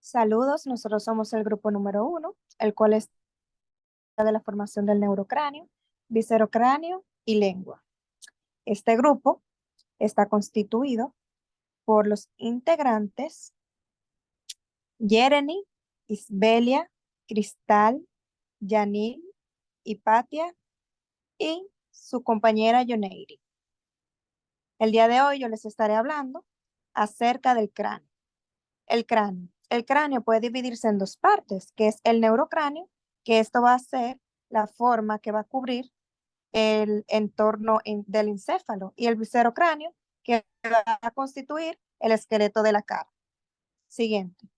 Saludos, nosotros somos el grupo número 1, el cual es de la formación del neurocráneo, viscerocráneo y lengua. Este grupo está constituido por los integrantes Jeremy, Isbelia, Cristal, Yanil, Hipatia y su compañera Yoneiri. El día de hoy yo les estaré hablando acerca del cráneo. El cráneo. El cráneo puede dividirse en dos partes, que es el neurocráneo, que esto va a ser la forma que va a cubrir el entorno del encéfalo, y el viscerocráneo, que va a constituir el esqueleto de la cara. Siguiente.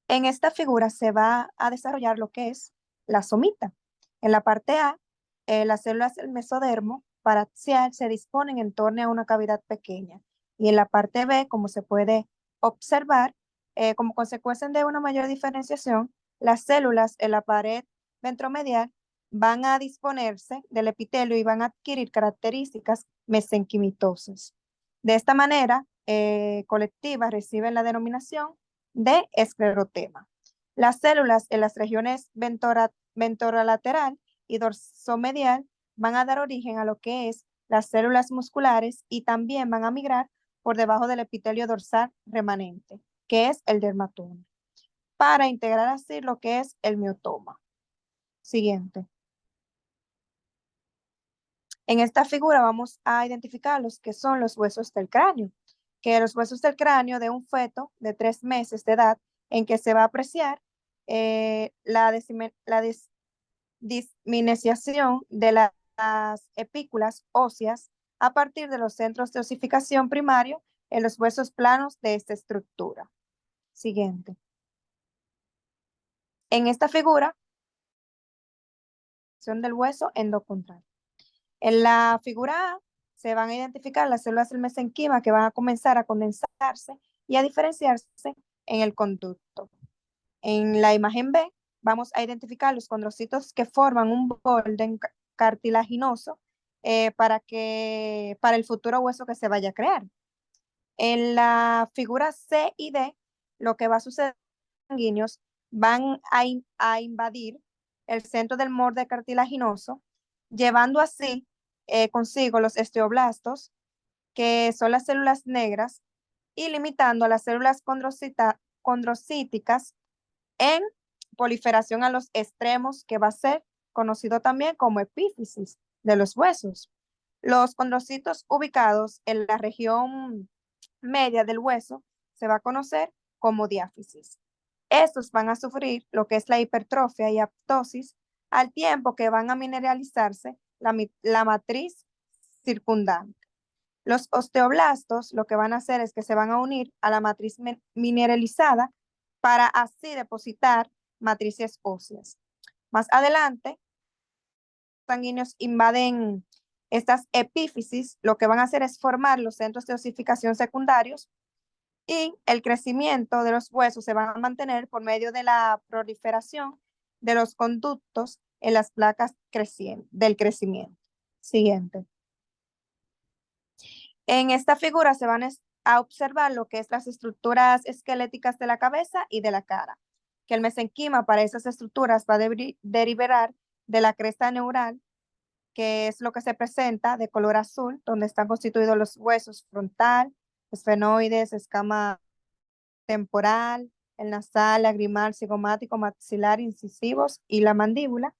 En esta figura se va a desarrollar lo que es la somita. En la parte A, las células del mesodermo paraxial se disponen en torno a una cavidad pequeña. Y en la parte B, como se puede observar, como consecuencia de una mayor diferenciación, las células en la pared ventromedial van a disponerse del epitelio y van a adquirir características mesenquimitosas. De esta manera, colectivas reciben la denominación de esclerotema. Las células en las regiones ventrolateral y dorsomedial van a dar origen a lo que es las células musculares y también van a migrar por debajo del epitelio dorsal remanente, que es el dermatoma, para integrar así lo que es el miotoma. Siguiente. En esta figura vamos a identificar los que son los huesos del cráneo, que los huesos del cráneo de un feto de 3 meses de edad, en que se va a apreciar la disminución de las epículas óseas a partir de los centros de osificación primario en los huesos planos de esta estructura. Siguiente. En esta figura, del hueso endocondral. En la figura A se van a identificar las células del mesenquima que van a comenzar a condensarse y a diferenciarse en el conducto. En la imagen B vamos a identificar los condrocitos que forman un borde cartilaginoso para el futuro hueso que se vaya a crear. En la figura C y D, lo que va a suceder es que los sanguíneos van a invadir el centro del borde cartilaginoso, llevando así consigo los esteoblastos, que son las células negras, y limitando a las células condrocíticas en proliferación a los extremos, que va a ser conocido también como epífisis de los huesos. Los condrocitos ubicados en la región media del hueso se va a conocer como diáfisis. Estos van a sufrir lo que es la hipertrofia y aptosis al tiempo que van a mineralizarse la matriz circundante. Los osteoblastos lo que van a hacer es que se van a unir a la matriz mineralizada para así depositar matrices óseas. Más adelante, los sanguíneos invaden estas epífisis, lo que van a hacer es formar los centros de osificación secundarios, y el crecimiento de los huesos se va a mantener por medio de la proliferación de los conductos en las placas del crecimiento. Siguiente. En esta figura se van a observar lo que es las estructuras esqueléticas de la cabeza y de la cara, que el mesenquima para esas estructuras va a derivar de la cresta neural, que es lo que se presenta de color azul, donde están constituidos los huesos frontal, esfenoides, escama temporal, el nasal, lagrimal, cigomático, maxilar, incisivos y la mandíbula,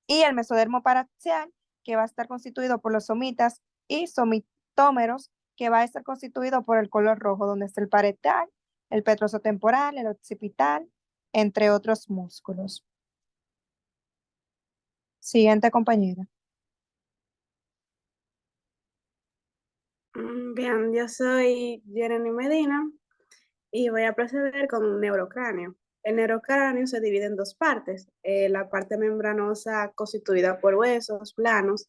y el mesodermo paraxial, que va a estar constituido por los somitas y somitómeros, que va a estar constituido por el color rojo, donde está el parietal, el petrosotemporal, el occipital, entre otros músculos. Siguiente compañera. Bien, yo soy Jeremy Medina y voy a proceder con un neurocráneo. El neurocráneo se divide en dos partes. La parte membranosa constituida por huesos planos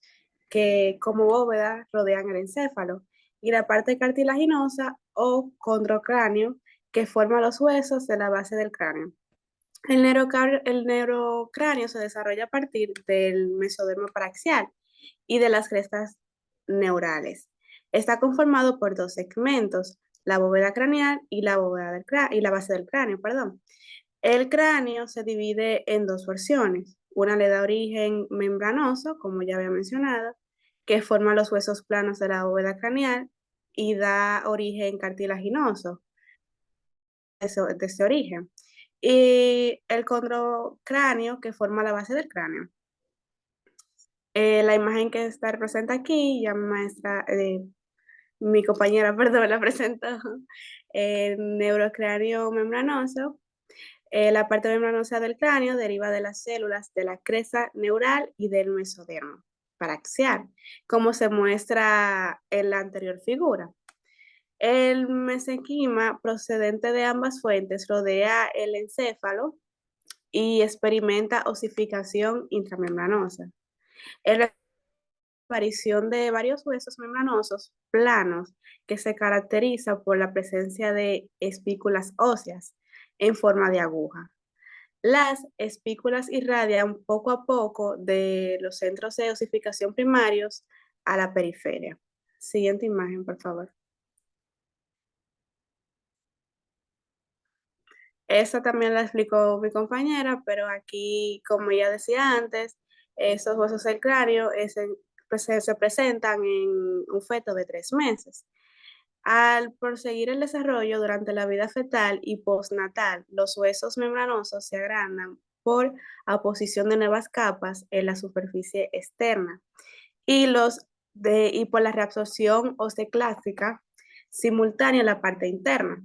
que como bóveda rodean el encéfalo, y la parte cartilaginosa o condrocráneo que forma los huesos de la base del cráneo. El neurocráneo se desarrolla a partir del mesodermo paraxial y de las crestas neurales. Está conformado por dos segmentos, la bóveda craneal y la y la base del cráneo, perdón. El cráneo se divide en dos versiones. Una le da origen membranoso, como ya había mencionado, que forma los huesos planos de la bóveda craneal y da origen cartilaginoso de ese origen. Y el condrocráneo, que forma la base del cráneo. La imagen que está representa aquí, ya mi compañera, perdón, la presentó, el neurocráneo membranoso. La parte membranosa del cráneo deriva de las células de la cresta neural y del mesodermo paraxial, como se muestra en la anterior figura. El mesenquima procedente de ambas fuentes rodea el encéfalo y experimenta osificación intramembranosa. Es la aparición de varios huesos membranosos planos que se caracteriza por la presencia de espículas óseas en forma de aguja. Las espículas irradian poco a poco de los centros de osificación primarios a la periferia. Siguiente imagen, por favor. Esa también la explicó mi compañera, pero aquí, como ya decía antes, esos huesos del cráneo se presentan en un feto de 3 meses. Al proseguir el desarrollo durante la vida fetal y postnatal, los huesos membranosos se agrandan por aposición de nuevas capas en la superficie externa y por la reabsorción osteoclástica simultánea en la parte interna.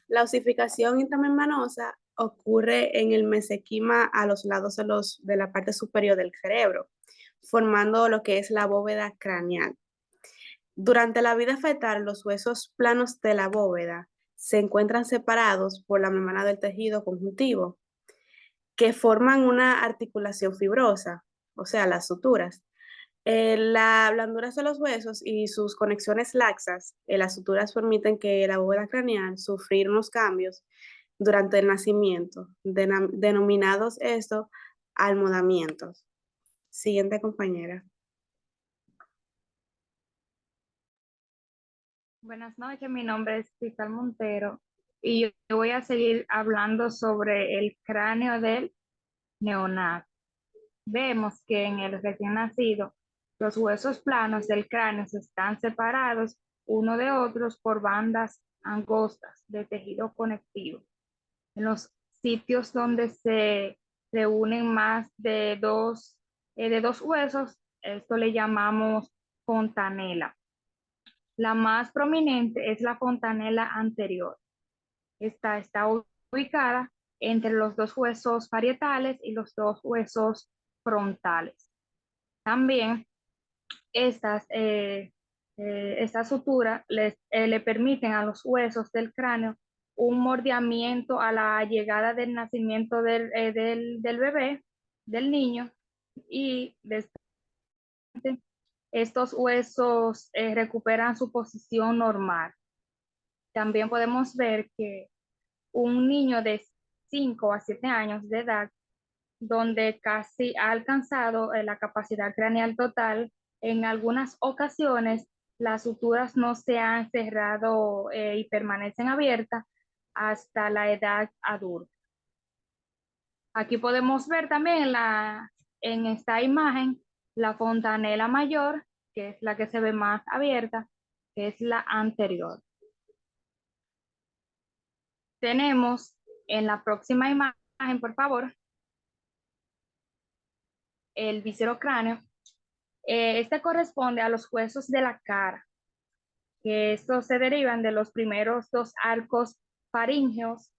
La osificación intramembranosa ocurre en el mesenquima a los lados de la parte superior del cerebro, formando lo que es la bóveda craneal. Durante la vida fetal, los huesos planos de la bóveda se encuentran separados por la membrana del tejido conjuntivo, que forman una articulación fibrosa, o sea, las suturas. La blandura de los huesos y sus conexiones laxas, las suturas permiten que la bóveda craneal sufrir unos cambios durante el nacimiento, denominados esto almodamientos. Siguiente compañera. Buenas noches, mi nombre es Cristal Montero y yo voy a seguir hablando sobre el cráneo del neonato. Vemos que en el recién nacido los huesos planos del cráneo se están separados uno de otros por bandas angostas de tejido conectivo. En los sitios donde se reúnen más de dos huesos, esto le llamamos fontanela. La más prominente es la fontanela anterior. Esta está ubicada entre los dos huesos parietales y los dos huesos frontales. También estas suturas le permiten a los huesos del cráneo un mordiamiento a la llegada del nacimiento del bebé, del niño, y después estos huesos recuperan su posición normal. También podemos ver que un niño de 5 a 7 años de edad, donde casi ha alcanzado la capacidad craneal total, en algunas ocasiones las suturas no se han cerrado y permanecen abiertas hasta la edad adulta. Aquí podemos ver también en esta imagen la fontanela mayor, que es la que se ve más abierta, que es la anterior. Tenemos en la próxima imagen, por favor, el viscerocráneo. Este corresponde a los huesos de la cara, que estos se derivan de los primeros dos arcos faríngeos.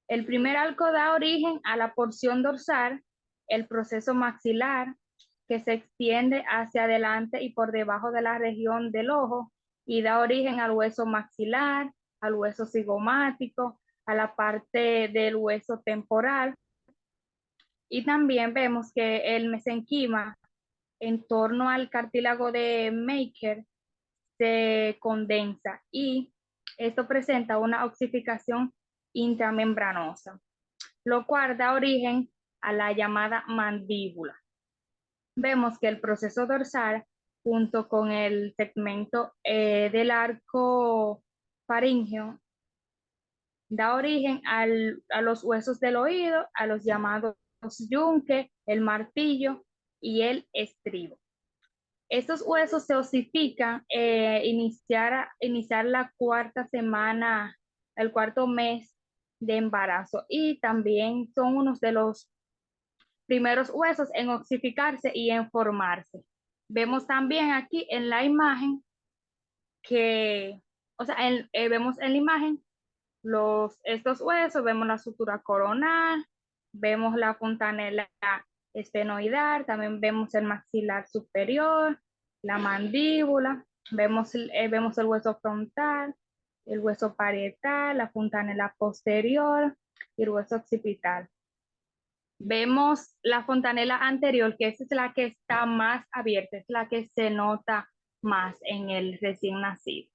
El primer arco da origen a la porción dorsal, el proceso maxilar, que se extiende hacia adelante y por debajo de la región del ojo y da origen al hueso maxilar, al hueso cigomático, a la parte del hueso temporal. Y también vemos que el mesenquima en torno al cartílago de Meeker se condensa y esto presenta una ossificación intramembranosa, lo cual da origen a la llamada mandíbula. Vemos que el proceso dorsal junto con el segmento del arco faríngeo, da origen a los huesos del oído, a los llamados yunque, el martillo y el estribo. Estos huesos se osifican iniciar la cuarta semana, el cuarto mes de embarazo, y también son unos de los primeros huesos en osificarse y en formarse. Vemos también aquí en la imagen que, o sea, vemos en la imagen estos huesos, vemos la sutura coronal, vemos la fontanela estenoidal, también vemos el maxilar superior, la mandíbula, vemos el hueso frontal, el hueso parietal, la fontanela posterior y el hueso occipital. Vemos la fontanela anterior, que esa es la que está más abierta, es la que se nota más en el recién nacido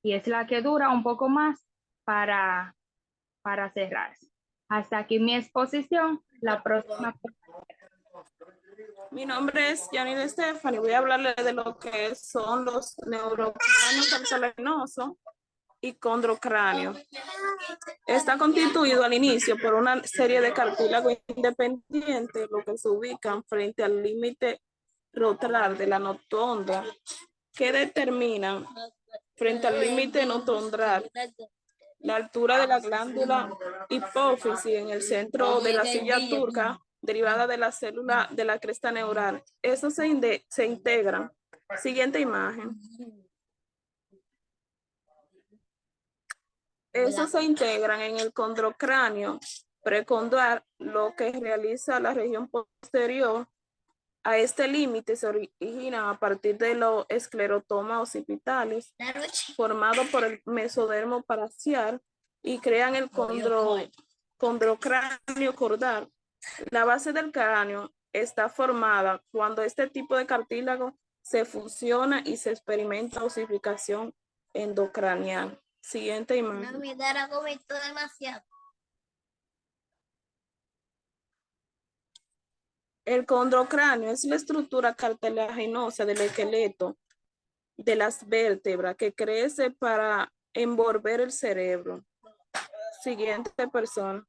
y es la que dura un poco más para cerrarse. Hasta aquí mi exposición. La próxima. Mi nombre es Janine Stephanie. Voy a hablarle de lo que son los neurocráneos cartilaginosos y condrocráneo. Está constituido al inicio por una serie de cartílagos independientes, lo que se ubican frente al límite rotral de la notóndra, que determinan frente al límite notondral la altura de la glándula hipófisis en el centro de la silla turca, derivada de la célula de la cresta neural. Eso se integra. Siguiente imagen. Esos se integran en el condrocráneo precondylar, lo que realiza la región posterior. A este límite se origina a partir de los esclerotomas occipitales, formado por el mesodermo paracial, y crean el condrocráneo cordal. La base del cráneo está formada cuando este tipo de cartílago se fusiona y se experimenta osificación endocraneal. Siguiente imagen. El condrocráneo es la estructura cartilaginosa del esqueleto de las vértebras que crece para envolver el cerebro. Siguiente persona.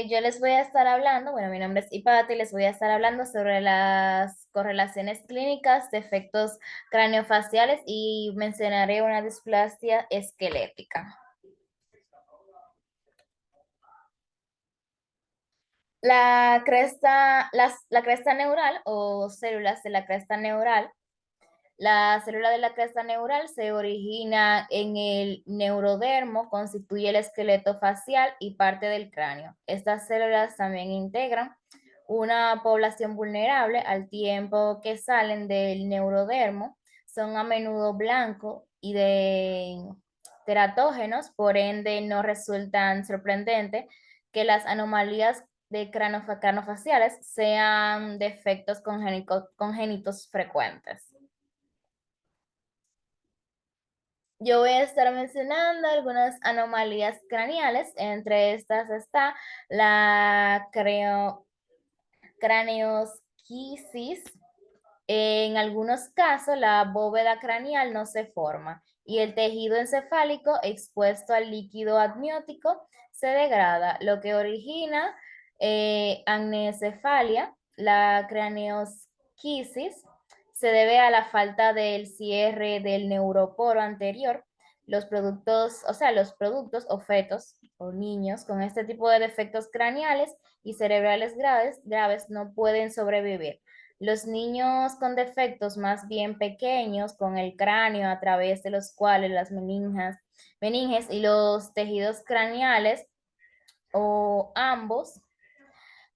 Yo les voy a estar hablando, bueno, mi nombre es Ipati, les voy a estar hablando sobre las correlaciones clínicas de efectos craneofaciales y mencionaré una displasia esquelética. La cresta neural o células de la cresta neural. La célula de la cresta neural se origina en el neurodermo, constituye el esqueleto facial y parte del cráneo. Estas células también integran una población vulnerable al tiempo que salen del neurodermo. Son a menudo blancos y de teratógenos, por ende no resultan sorprendentes que las anomalías de cranofaciales sean defectos congénitos frecuentes. Yo voy a estar mencionando algunas anomalías craneales. Entre estas está la craneosquisis. En algunos casos, la bóveda craneal no se forma y el tejido encefálico expuesto al líquido amniótico se degrada, lo que origina anencefalia. La craneosquisis se debe a la falta del cierre del neuroporo anterior. Los productos o fetos o niños con este tipo de defectos craneales y cerebrales graves no pueden sobrevivir. Los niños con defectos más bien pequeños, con el cráneo a través de los cuales las meninges y los tejidos craneales o ambos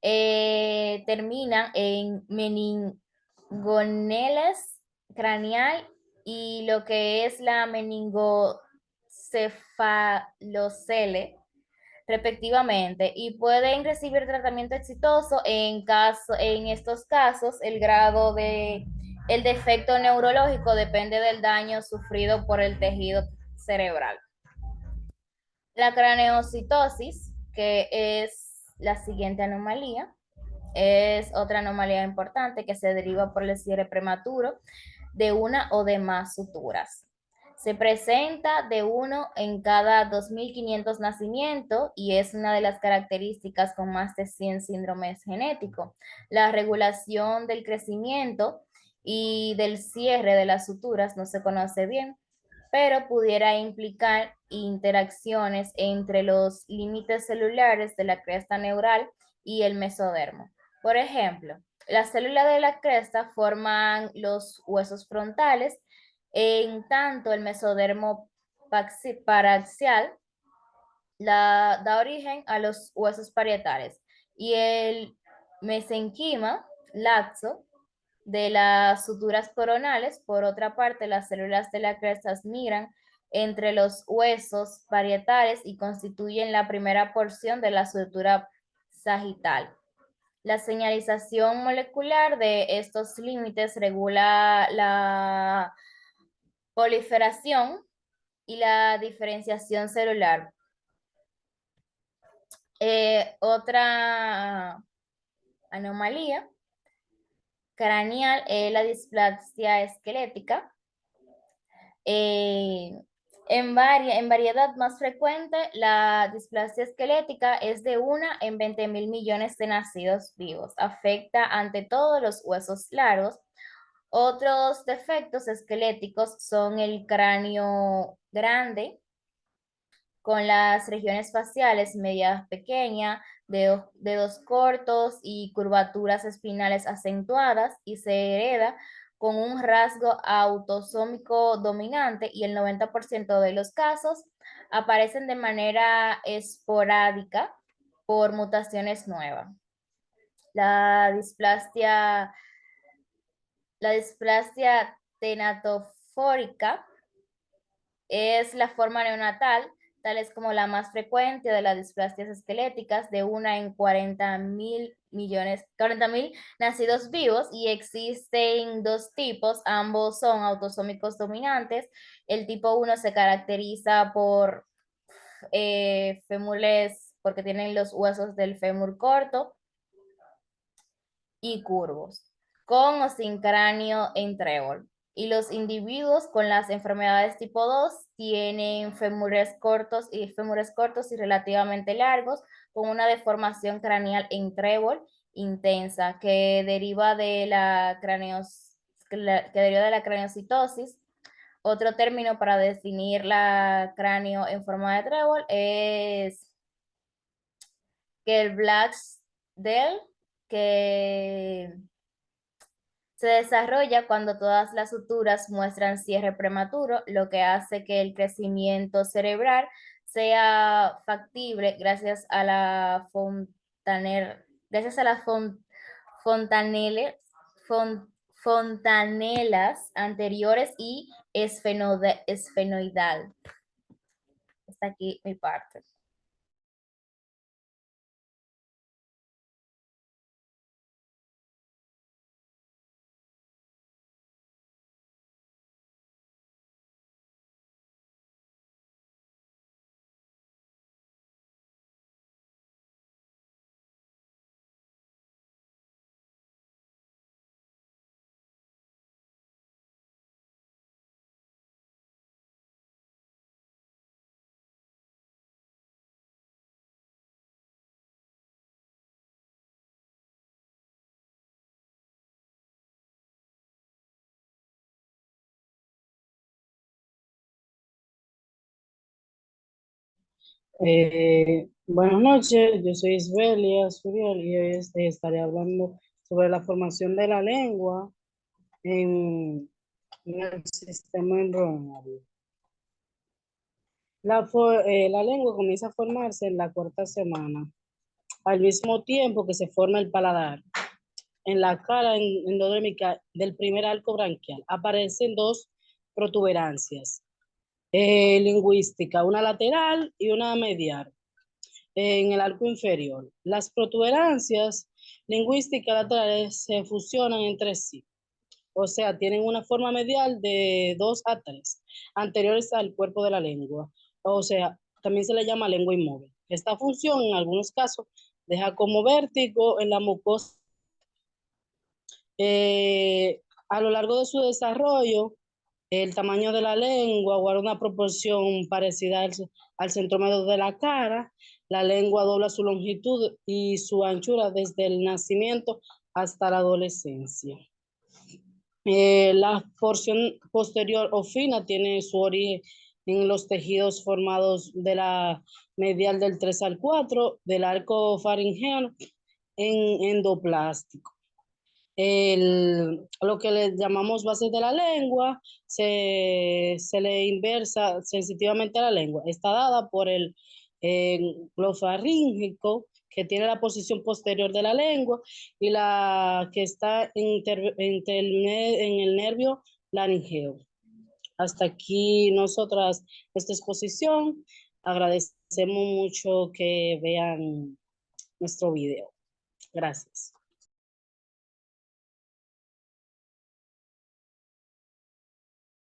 terminan en meningoneles craneal y lo que es la meningocefalocele respectivamente, y pueden recibir tratamiento exitoso. En estos casos, el grado de el defecto neurológico depende del daño sufrido por el tejido cerebral. La craneocitosis, que es la siguiente anomalía. Es otra anomalía importante que se deriva por el cierre prematuro de una o de más suturas. Se presenta de uno en cada 2.500 nacimientos y es una de las características con más de 100 síndromes genéticos. La regulación del crecimiento y del cierre de las suturas no se conoce bien, pero pudiera implicar interacciones entre los límites celulares de la cresta neural y el mesodermo. Por ejemplo, las células de la cresta forman los huesos frontales, en tanto el mesodermo paraxial da origen a los huesos parietales y el mesenquima laxo de las suturas coronales. Por otra parte, las células de la cresta migran entre los huesos parietales y constituyen la primera porción de la sutura sagital. La señalización molecular de estos límites regula la proliferación y la diferenciación celular. Otra anomalía craneal es la displasia esquelética. En variedad más frecuente, la displasia esquelética es de 1 en 20.000 millones de nacidos vivos. Afecta ante todo los huesos largos. Otros defectos esqueléticos son el cráneo grande, con las regiones faciales medias pequeñas, dedos cortos y curvaturas espinales acentuadas, y se hereda con un rasgo autosómico dominante, y el 90% de los casos aparecen de manera esporádica por mutaciones nuevas. La displasia tenatofórica es la forma neonatal, tal es como la más frecuente de las displasias esqueléticas, de 1 en 40.000 nacidos vivos, y existen dos tipos, ambos son autosómicos dominantes. El tipo 1 se caracteriza por fémures, porque tienen los huesos del fémur corto y curvos, con o sin cráneo en trébol. Y los individuos con las enfermedades tipo 2 tienen fémures cortos y relativamente largos, con una deformación craneal en trébol intensa que deriva de la craneocitosis. Otro término para definir la cráneo en forma de trébol es que el Black-Del, que se desarrolla cuando todas las suturas muestran cierre prematuro, lo que hace que el crecimiento cerebral sea factible gracias a las fontanelas anteriores y esfenoidal. Hasta aquí mi parte. Buenas noches, yo soy Isbelia Suriel y hoy estaré hablando sobre la formación de la lengua en el sistema embrionario. La lengua comienza a formarse en la cuarta semana, al mismo tiempo que se forma el paladar. En la cara endodérmica del primer arco branquial aparecen dos protuberancias lingüísticas, una lateral y una medial, en el arco inferior. Las protuberancias lingüísticas laterales se fusionan entre sí, o sea, tienen una forma medial de 2 a 3, anteriores al cuerpo de la lengua, o sea, también se le llama lengua inmóvil. Esta función, en algunos casos, deja como vértigo en la mucosa. A lo largo de su desarrollo, el tamaño de la lengua guarda una proporción parecida al centrómero de la cara. La lengua dobla su longitud y su anchura desde el nacimiento hasta la adolescencia. La porción posterior o fina tiene su origen en los tejidos formados de la medial del 3 al 4 del arco faringeo en endoplástico. Lo que le llamamos base de la lengua se le inversa sensitivamente a la lengua. Está dada por el glofaríngico, que tiene la posición posterior de la lengua, y la que está en el nervio laringeo. Hasta aquí nosotras esta exposición. Agradecemos mucho que vean nuestro video. Gracias.